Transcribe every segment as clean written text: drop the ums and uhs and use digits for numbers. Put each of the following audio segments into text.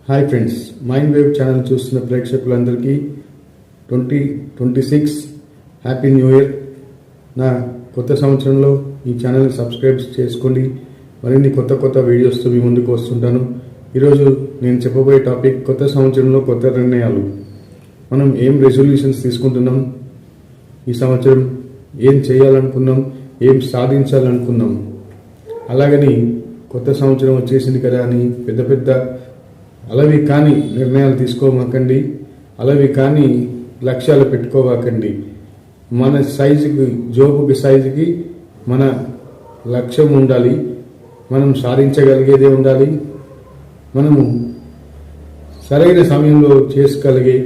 Hi friends, mind wave channel చూస్తున్న ప్రేక్షకులందరికీ 2026 happy new year. నా కొత్త సంవత్సరంలో ఈ ఛానల్ సబ్స్క్రైబ్ చేసుకోండి. మరిన్ని కొత్త వీడియోస్తో మీ ముందుకు వస్తుంటాను. ఈరోజు నేను చెప్పబోయే టాపిక్ కొత్త సంవత్సరంలో కొత్త నిర్ణయాలు. మనం ఏం రెజల్యూషన్స్ తీసుకుంటున్నాం, ఈ సంవత్సరం ఏం చేయాలనుకున్నాం, ఏం సాధించాలనుకున్నాం. అలాగని కొత్త సంవత్సరం వచ్చేసింది కదా అని పెద్ద అలవి కాని నిర్ణయాలు తీసుకోమాకండి, అలవి కాని లక్ష్యాలు పెట్టుకోవాకండి. మన సైజుకి, జోబుకి సైజుకి మన లక్ష్యం ఉండాలి. మనం సాధించగలిగేదే ఉండాలి. మనము సరైన సమయంలో చేసుకోగలిగే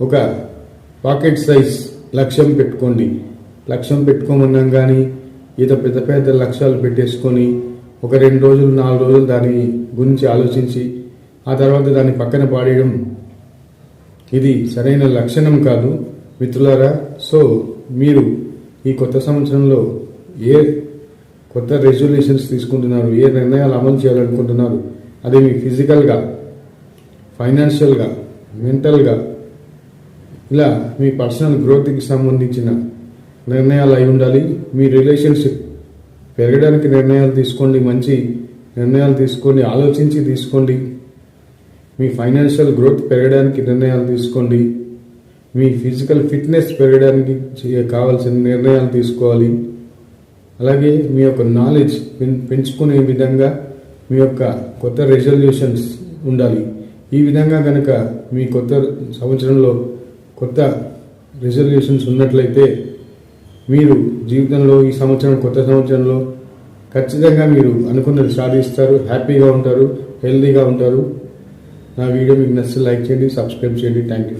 ఒక పాకెట్ సైజ్ లక్ష్యం పెట్టుకోండి. లక్ష్యం పెట్టుకోమన్నాం కానీ ఏదో పెద్ద లక్ష్యాలు పెట్టేసుకొని ఒక 2 రోజులు 4 రోజులు దాని గురించి ఆలోచించి ఆ తర్వాత దాన్ని పక్కన పాడేయడం ఇది సరైన లక్షణం కాదు మిత్రులారా. సో మీరు ఈ కొత్త సంవత్సరంలో ఏ కొత్త రెజల్యూషన్స్ తీసుకుంటున్నారు, ఏ నిర్ణయాలు అమలు చేయాలనుకుంటున్నారు, అది మీ ఫిజికల్గా, ఫైనాన్షియల్గా, మెంటల్గా, ఇలా మీ పర్సనల్ గ్రోత్కి సంబంధించిన నిర్ణయాలు అయి ఉండాలి. మీ రిలేషన్షిప్ పెరగడానికి నిర్ణయాలు తీసుకోండి, మంచి నిర్ణయాలు తీసుకోండి, ఆలోచించి తీసుకోండి. మీ ఫైనాన్షియల్ గ్రోత్ పెరగడానికి నిర్ణయాలు తీసుకోండి. మీ ఫిజికల్ ఫిట్నెస్ పెరగడానికి కావాల్సిన నిర్ణయాలు తీసుకోవాలి. అలాగే మీ యొక్క నాలెడ్జ్ పెంచుకునే విధంగా మీ యొక్క కొత్త రెజల్యూషన్స్ ఉండాలి. ఈ విధంగా కనుక మీ కొత్త సంవత్సరంలో కొత్త రెజల్యూషన్స్ ఉన్నట్లయితే మీరు జీవితంలో ఈ సంవత్సరం, కొత్త సంవత్సరంలో ఖచ్చితంగా మీరు అనుకున్నది సాధిస్తారు, హ్యాపీగా ఉంటారు, హెల్తీగా ఉంటారు. నా వీడియో మీకు నచ్చితే లైక్ చేయండి, సబ్స్క్రైబ్ చేయండి. Thank you.